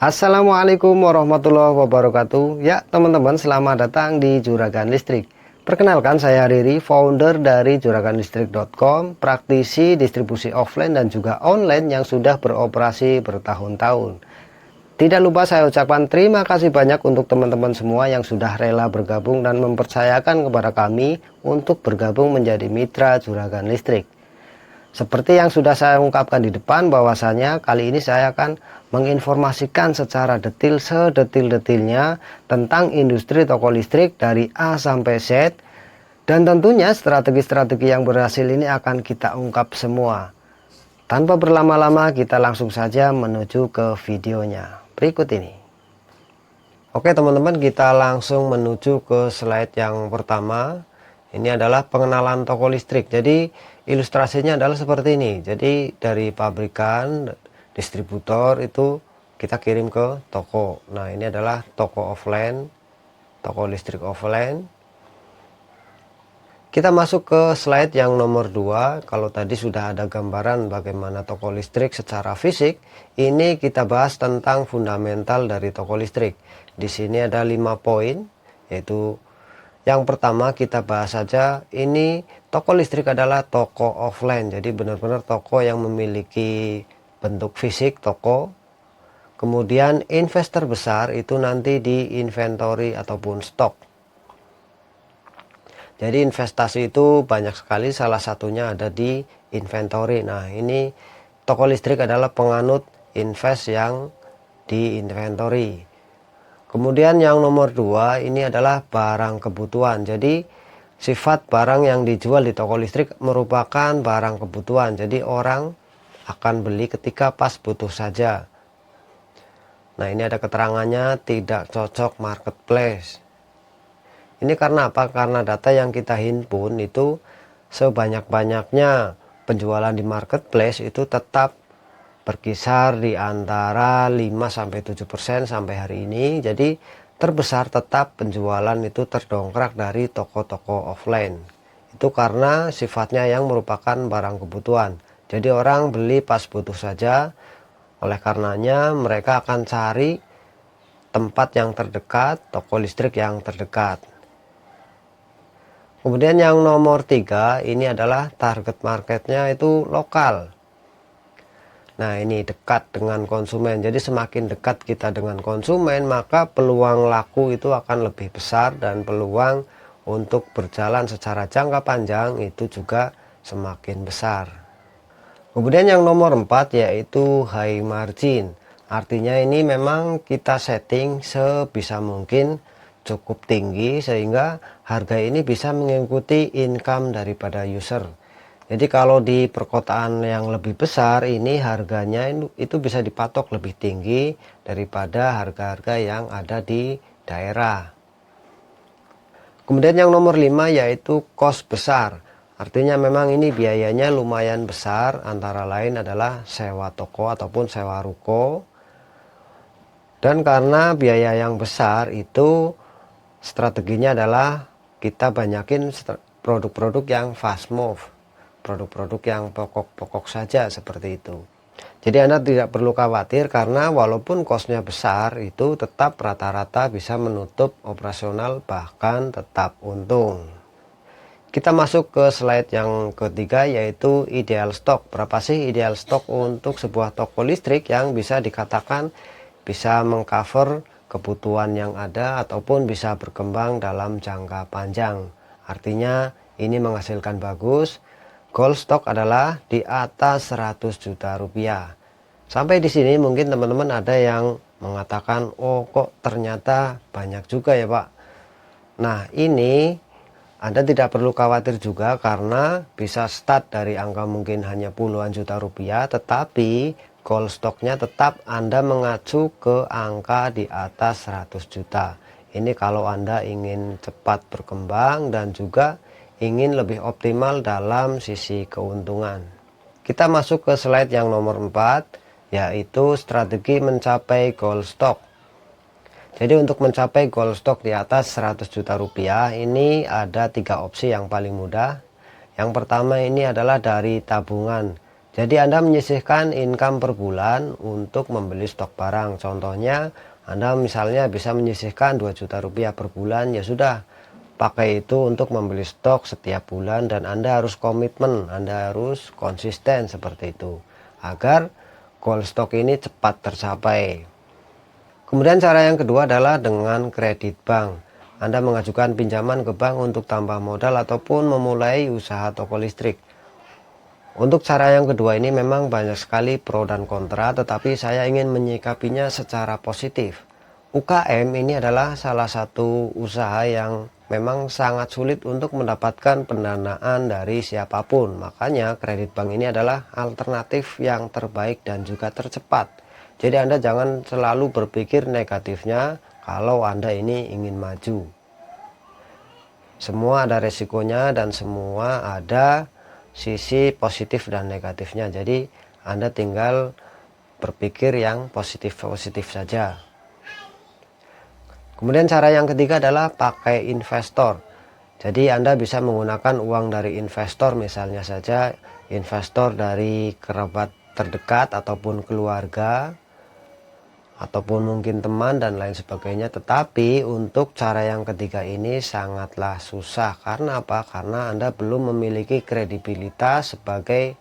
Assalamualaikum warahmatullahi wabarakatuh. Ya teman-teman, selamat datang di Juragan Listrik. Perkenalkan, saya Riri, founder dari juraganlistrik.com, praktisi distribusi offline dan juga online yang sudah beroperasi bertahun-tahun. Tidak lupa saya ucapkan terima kasih banyak untuk teman-teman semua yang sudah rela bergabung dan mempercayakan kepada kami untuk bergabung menjadi mitra Juragan Listrik. Seperti yang sudah saya ungkapkan di depan, bahwasanya kali ini saya akan menginformasikan secara detail, sedetil-detilnya tentang industri toko listrik dari A sampai Z. Dan tentunya strategi-strategi yang berhasil ini akan kita ungkap semua. Tanpa berlama-lama, kita langsung saja menuju ke videonya berikut ini. Oke teman-teman, kita langsung menuju ke slide yang pertama. Ini adalah pengenalan toko listrik. Jadi ilustrasinya adalah seperti ini. Jadi dari pabrikan, distributor itu kita kirim ke toko. Nah, ini adalah toko offline, toko listrik offline. Kita masuk ke slide yang nomor 2. Kalau tadi sudah ada gambaran bagaimana toko listrik secara fisik, ini kita bahas tentang fundamental dari toko listrik. Di sini ada 5 poin, yaitu yang pertama kita bahas saja, ini toko listrik adalah toko offline. Jadi benar-benar toko yang memiliki bentuk fisik toko. Kemudian investor besar itu nanti di inventory ataupun stok. Jadi investasi itu banyak sekali, salah satunya ada di inventory. Nah, ini toko listrik adalah penganut invest yang di inventory. Kemudian yang nomor 2 ini adalah barang kebutuhan. Jadi sifat barang yang dijual di toko listrik merupakan barang kebutuhan. Jadi orang akan beli ketika pas butuh saja. Nah, ini ada keterangannya, tidak cocok marketplace. Ini karena apa? Karena data yang kita himpun itu sebanyak-banyaknya penjualan di marketplace itu tetap berkisar di antara 5-7% sampai hari ini. Jadi terbesar tetap penjualan itu terdongkrak dari toko-toko offline. Itu karena sifatnya yang merupakan barang kebutuhan. Jadi orang beli pas butuh saja. Oleh karenanya mereka akan cari tempat yang terdekat, toko listrik yang terdekat. Kemudian yang nomor 3 ini adalah target marketnya itu lokal. Nah, ini dekat dengan konsumen. Jadi semakin dekat kita dengan konsumen, maka peluang laku itu akan lebih besar dan peluang untuk berjalan secara jangka panjang itu juga semakin besar. Kemudian yang nomor 4 yaitu high margin. Artinya ini memang kita setting sebisa mungkin cukup tinggi sehingga harga ini bisa mengikuti income daripada user. Jadi kalau di perkotaan yang lebih besar ini harganya itu bisa dipatok lebih tinggi daripada harga-harga yang ada di daerah. Kemudian yang nomor 5 yaitu cost besar. Artinya memang ini biayanya lumayan besar, antara lain adalah sewa toko ataupun sewa ruko. Dan karena biaya yang besar itu strateginya adalah kita banyakin produk-produk yang fast move. Produk-produk yang pokok-pokok saja seperti itu. Jadi Anda tidak perlu khawatir karena walaupun kosnya besar itu tetap rata-rata bisa menutup operasional bahkan tetap untung. Kita masuk ke slide yang ketiga yaitu ideal stock. Berapa sih ideal stock untuk sebuah toko listrik yang bisa dikatakan bisa mengcover kebutuhan yang ada ataupun bisa berkembang dalam jangka panjang. Artinya ini menghasilkan bagus. Goal stock adalah di atas 100 juta rupiah. Sampai di sini mungkin teman-teman ada yang mengatakan, oh kok ternyata banyak juga ya Pak. Nah, ini Anda tidak perlu khawatir juga karena bisa start dari angka mungkin hanya puluhan juta rupiah, tetapi goal stocknya tetap Anda mengacu ke angka di atas 100 juta. Ini kalau Anda ingin cepat berkembang dan juga ingin lebih optimal dalam sisi keuntungan. Kita masuk ke slide yang nomor 4 yaitu strategi mencapai goal stock. Jadi untuk mencapai goal stock di atas 100 juta rupiah ini ada 3 opsi yang paling mudah. Yang pertama ini adalah dari tabungan. Jadi Anda menyisihkan income per bulan untuk membeli stok barang. Contohnya Anda misalnya bisa menyisihkan 2 juta rupiah per bulan, ya sudah pakai itu untuk membeli stok setiap bulan, dan Anda harus komitmen, Anda harus konsisten seperti itu agar goal stok ini cepat tercapai. Kemudian cara yang kedua adalah dengan kredit bank. Anda mengajukan pinjaman ke bank untuk tambah modal ataupun memulai usaha toko listrik. Untuk cara yang kedua ini memang banyak sekali pro dan kontra, tetapi saya ingin menyikapinya secara positif. UKM ini adalah salah satu usaha yang memang sangat sulit untuk mendapatkan pendanaan dari siapapun. Makanya kredit bank ini adalah alternatif yang terbaik dan juga tercepat. Jadi Anda jangan selalu berpikir negatifnya kalau Anda ini ingin maju. Semua ada resikonya dan semua ada sisi positif dan negatifnya. Jadi Anda tinggal berpikir yang positif-positif saja. Kemudian cara yang ketiga adalah pakai investor. Jadi Anda bisa menggunakan uang dari investor, misalnya saja investor dari kerabat terdekat ataupun keluarga ataupun mungkin teman dan lain sebagainya. Tetapi untuk cara yang ketiga ini sangatlah susah. Karena apa? Karena Anda belum memiliki kredibilitas sebagai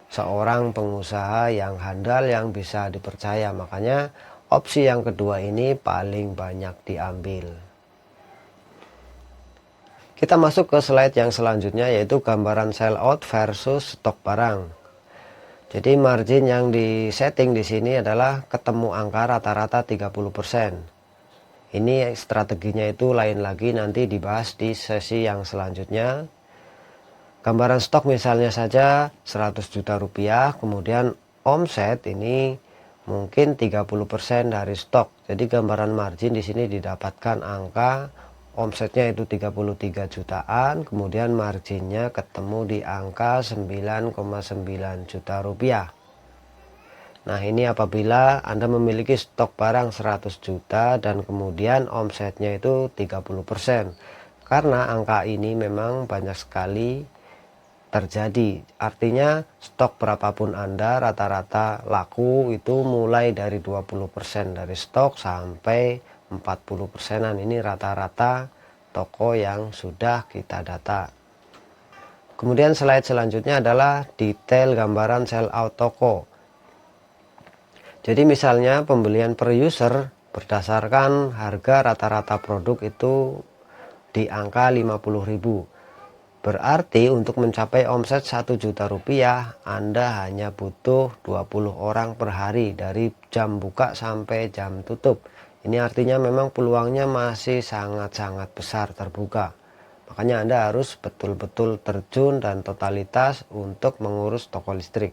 seorang pengusaha yang handal, yang bisa dipercaya. Makanya opsi yang kedua ini paling banyak diambil. Kita masuk ke slide yang selanjutnya, yaitu gambaran sell out versus stok barang. Jadi margin yang di setting di sini adalah ketemu angka rata-rata 30%. Ini strateginya itu lain lagi, nanti dibahas di sesi yang selanjutnya. Gambaran stok misalnya saja 100 juta rupiah, kemudian omset ini mungkin 30% dari stok. Jadi gambaran margin di sini didapatkan angka omsetnya itu 33 jutaan, kemudian marginnya ketemu di angka 9,9 juta rupiah. Nah, ini apabila Anda memiliki stok barang 100 juta dan kemudian omsetnya itu 30%. Karena angka ini memang banyak sekali terjadi. Artinya stok berapapun Anda rata-rata laku itu mulai dari 20% dari stok sampai 40%-an. Ini rata-rata toko yang sudah kita data. Kemudian slide selanjutnya adalah detail gambaran sell out toko. Jadi misalnya pembelian per user berdasarkan harga rata-rata produk itu di angka 50.000. Berarti untuk mencapai omset 1 juta rupiah Anda hanya butuh 20 orang per hari dari jam buka sampai jam tutup. Ini artinya memang peluangnya masih sangat-sangat besar terbuka. Makanya Anda harus betul-betul terjun dan totalitas untuk mengurus toko listrik.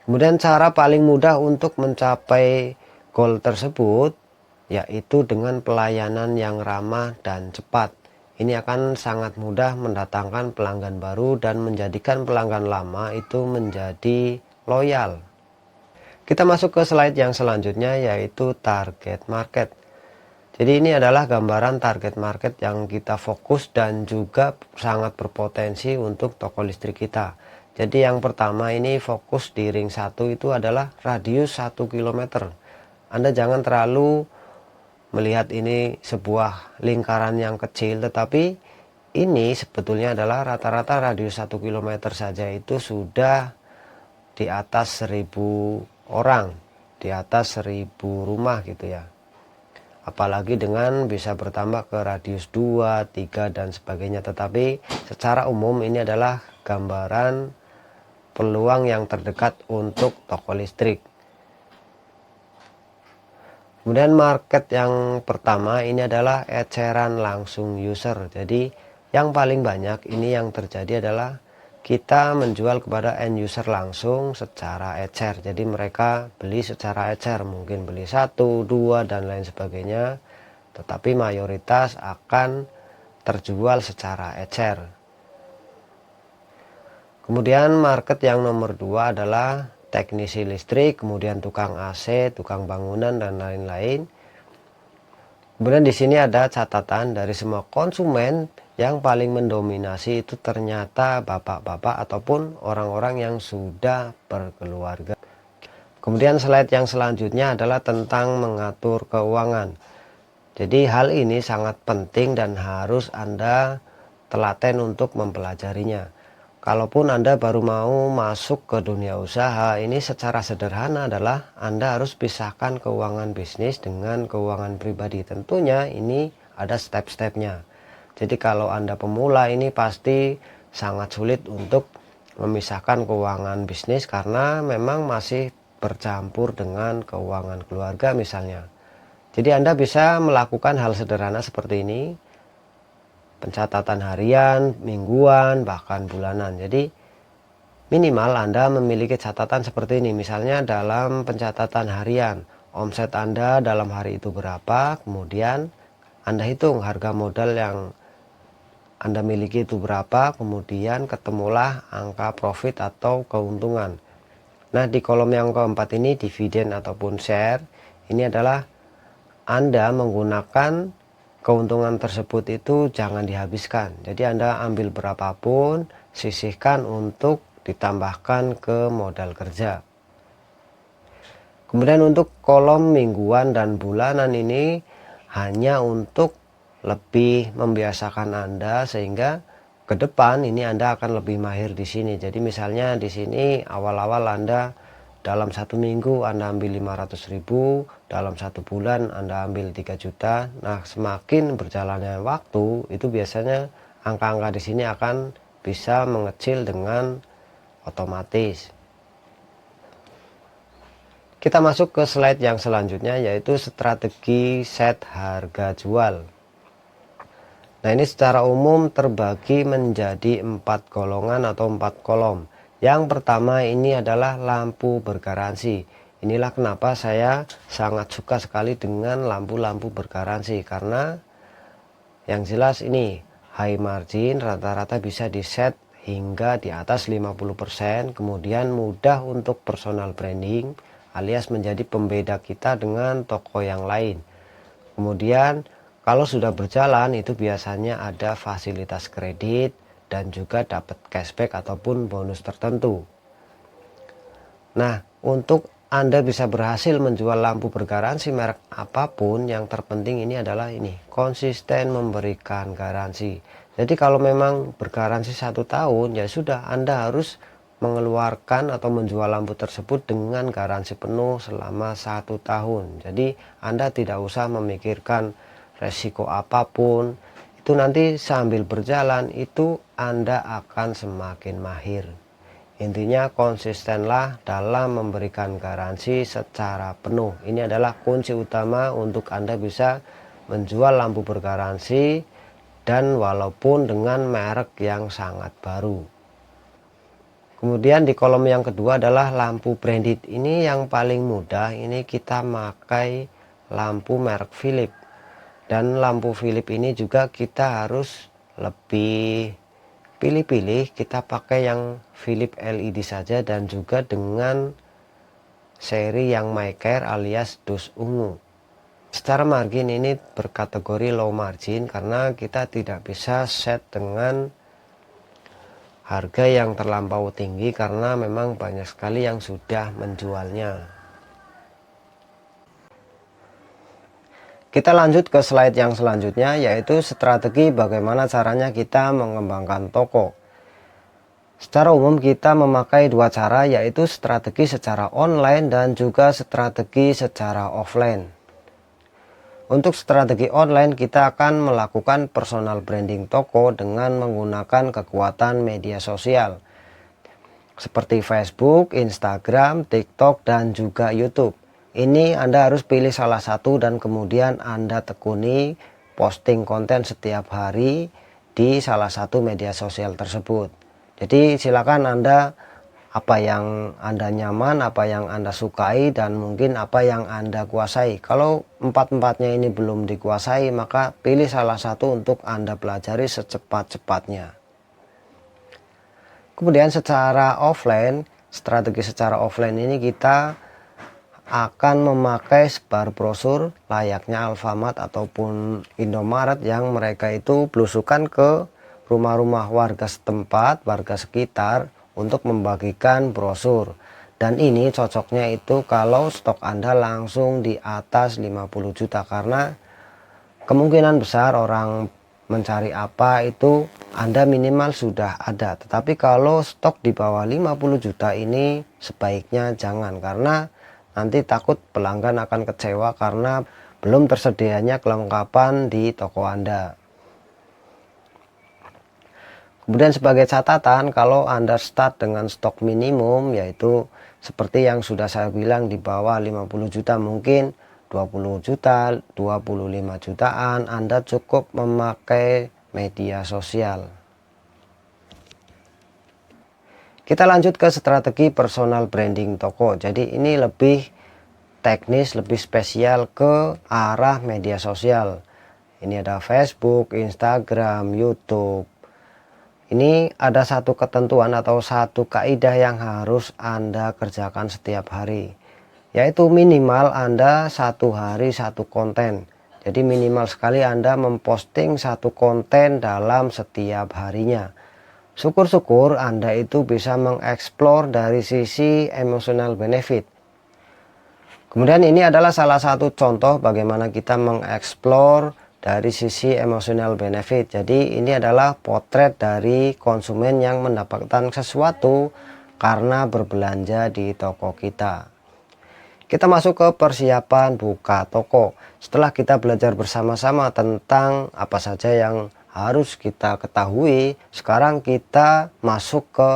Kemudian cara paling mudah untuk mencapai goal tersebut yaitu dengan pelayanan yang ramah dan cepat. Ini akan sangat mudah mendatangkan pelanggan baru dan menjadikan pelanggan lama itu menjadi loyal. Kita masuk ke slide yang selanjutnya, yaitu target market. Jadi ini adalah gambaran target market yang kita fokus dan juga sangat berpotensi untuk toko listrik kita. Jadi yang pertama ini fokus di ring 1 itu adalah radius 1 km. Anda jangan terlalu melihat ini sebuah lingkaran yang kecil, tetapi ini sebetulnya adalah rata-rata radius 1 km saja itu sudah di atas 1000 orang, di atas 1000 rumah gitu ya. Apalagi dengan bisa bertambah ke radius 2, 3 dan sebagainya. Tetapi secara umum ini adalah gambaran peluang yang terdekat untuk toko listrik. Kemudian market yang pertama ini adalah eceran langsung user. Jadi yang paling banyak ini yang terjadi adalah kita menjual kepada end user langsung secara ecer. Jadi mereka beli secara ecer, mungkin beli 1, 2 dan lain sebagainya, tetapi mayoritas akan terjual secara ecer. Kemudian market yang nomor 2 adalah teknisi listrik, kemudian tukang AC, tukang bangunan dan lain-lain. Kemudian di sini ada catatan dari semua konsumen yang paling mendominasi itu ternyata bapak-bapak ataupun orang-orang yang sudah berkeluarga. Kemudian slide yang selanjutnya adalah tentang mengatur keuangan. Jadi hal ini sangat penting dan harus Anda telaten untuk mempelajarinya. Kalaupun Anda baru mau masuk ke dunia usaha, ini secara sederhana adalah Anda harus pisahkan keuangan bisnis dengan keuangan pribadi. Tentunya ini ada step-stepnya. Jadi kalau Anda pemula ini pasti sangat sulit untuk memisahkan keuangan bisnis karena memang masih bercampur dengan keuangan keluarga misalnya. Jadi Anda bisa melakukan hal sederhana seperti ini, pencatatan harian, mingguan, bahkan bulanan. Jadi minimal Anda memiliki catatan seperti ini. Misalnya dalam pencatatan harian, omset Anda dalam hari itu berapa, kemudian Anda hitung harga modal yang Anda miliki itu berapa, kemudian ketemulah angka profit atau keuntungan. Nah, di kolom yang keempat ini, dividen ataupun share, ini adalah Anda menggunakan keuntungan tersebut itu jangan dihabiskan. Jadi Anda ambil berapapun, sisihkan untuk ditambahkan ke modal kerja. Kemudian untuk kolom mingguan dan bulanan ini hanya untuk lebih membiasakan Anda sehingga ke depan ini Anda akan lebih mahir di sini. Jadi misalnya di sini awal-awal Anda dalam satu minggu Anda ambil 500.000, dalam satu bulan Anda ambil 3 juta. Nah, semakin berjalannya waktu itu biasanya angka-angka di sini akan bisa mengecil dengan otomatis. Kita masuk ke slide yang selanjutnya, yaitu strategi set harga jual. Nah, ini secara umum terbagi menjadi 4 golongan atau 4 kolom. Yang pertama ini adalah lampu bergaransi. Inilah kenapa saya sangat suka sekali dengan lampu-lampu bergaransi, karena yang jelas ini high margin, rata-rata bisa di set hingga di atas 50%, kemudian mudah untuk personal branding alias menjadi pembeda kita dengan toko yang lain. Kemudian kalau sudah berjalan itu biasanya ada fasilitas kredit dan juga dapat cashback ataupun bonus tertentu. Nah, untuk Anda bisa berhasil menjual lampu bergaransi merek apapun, yang terpenting ini adalah ini, konsisten memberikan garansi. Jadi kalau memang bergaransi 1 tahun, ya sudah, Anda harus mengeluarkan atau menjual lampu tersebut dengan garansi penuh selama 1 tahun. Jadi Anda tidak usah memikirkan resiko apapun, itu nanti sambil berjalan itu Anda akan semakin mahir. Intinya konsistenlah dalam memberikan garansi secara penuh. Ini adalah kunci utama untuk Anda bisa menjual lampu bergaransi, dan walaupun dengan merek yang sangat baru. Kemudian di kolom yang kedua adalah lampu branded. Ini yang paling mudah, ini kita pakai lampu merek Philips. Dan lampu Philips ini juga kita harus lebih pilih-pilih, kita pakai yang Philips LED saja dan juga dengan seri yang MyCare alias dus ungu. Secara margin ini berkategori low margin karena kita tidak bisa set dengan harga yang terlampau tinggi karena memang banyak sekali yang sudah menjualnya. Kita lanjut ke slide yang selanjutnya, yaitu strategi bagaimana caranya kita mengembangkan toko. Secara umum kita memakai 2 cara, yaitu strategi secara online dan juga strategi secara offline. Untuk strategi online kita akan melakukan personal branding toko dengan menggunakan kekuatan media sosial seperti Facebook, Instagram, TikTok, dan juga YouTube. Ini Anda harus pilih salah satu dan kemudian Anda tekuni posting konten setiap hari di salah satu media sosial tersebut. Jadi silakan Anda, apa yang Anda nyaman, apa yang Anda sukai, dan mungkin apa yang Anda kuasai. Kalau empat-empatnya ini belum dikuasai, maka pilih salah satu untuk Anda pelajari secepat-cepatnya. Kemudian secara offline, strategi secara offline ini kita akan memakai sebar brosur layaknya Alfamart ataupun Indomaret yang mereka itu belusukan ke rumah-rumah warga setempat, warga sekitar untuk membagikan brosur. Dan ini cocoknya itu kalau stok Anda langsung di atas 50 juta, karena kemungkinan besar orang mencari apa itu Anda minimal sudah ada. Tetapi kalau stok di bawah 50 juta ini sebaiknya jangan, karena nanti takut pelanggan akan kecewa karena belum tersedianya kelengkapan di toko Anda. Kemudian sebagai catatan, kalau Anda start dengan stok minimum, yaitu seperti yang sudah saya bilang di bawah 50 juta, mungkin 20 juta, 25 jutaan, Anda cukup memakai media sosial. Kita lanjut ke strategi personal branding toko. Jadi ini lebih teknis, lebih spesial ke arah media sosial. Ini ada Facebook, Instagram, YouTube. Ini ada satu ketentuan atau satu kaidah yang harus Anda kerjakan setiap hari, yaitu minimal Anda satu hari satu konten. Jadi minimal sekali Anda memposting satu konten dalam setiap harinya. Syukur-syukur Anda itu bisa mengeksplor dari sisi emotional benefit. Kemudian ini adalah salah satu contoh bagaimana kita mengeksplor dari sisi emotional benefit. Jadi ini adalah potret dari konsumen yang mendapatkan sesuatu karena berbelanja di toko kita. Kita masuk ke persiapan buka toko. Setelah kita belajar bersama-sama tentang apa saja yang harus kita ketahui, sekarang kita masuk ke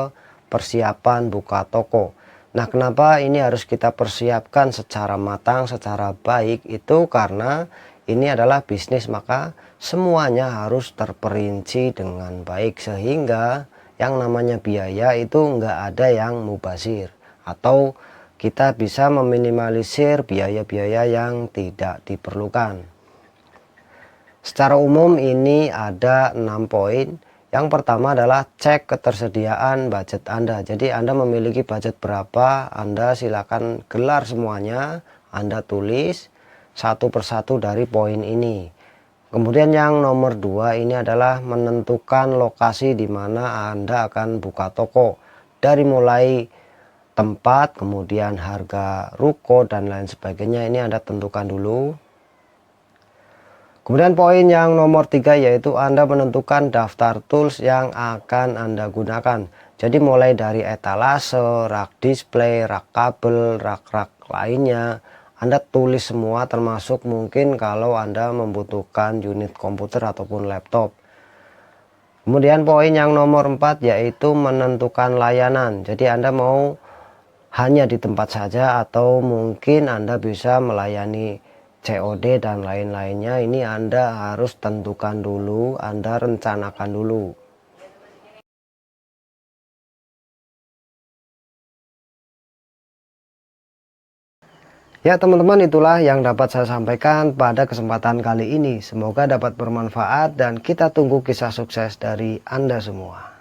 persiapan buka toko. Nah, kenapa ini harus kita persiapkan secara matang, secara baik? Itu karena ini adalah bisnis, maka semuanya harus terperinci dengan baik, sehingga yang namanya biaya itu nggak ada yang mubazir, atau kita bisa meminimalisir biaya-biaya yang tidak diperlukan. Secara umum ini ada 6 poin. Yang pertama adalah cek ketersediaan budget Anda. Jadi Anda memiliki budget berapa, Anda silakan gelar semuanya, Anda tulis satu persatu dari poin ini. Kemudian yang nomor 2 ini adalah menentukan lokasi di mana Anda akan buka toko. Dari mulai tempat, kemudian harga ruko dan lain sebagainya, ini Anda tentukan dulu. Kemudian poin yang nomor 3 yaitu Anda menentukan daftar tools yang akan Anda gunakan. Jadi mulai dari etalase, rak display, rak kabel, rak-rak lainnya, Anda tulis semua, termasuk mungkin kalau Anda membutuhkan unit komputer ataupun laptop. Kemudian poin yang nomor 4 yaitu menentukan layanan. Jadi Anda mau hanya di tempat saja atau mungkin Anda bisa melayani COD dan lain-lainnya. Ini Anda harus tentukan dulu, Anda rencanakan dulu. Ya teman-teman, itulah yang dapat saya sampaikan pada kesempatan kali ini. Semoga dapat bermanfaat dan kita tunggu kisah sukses dari Anda semua.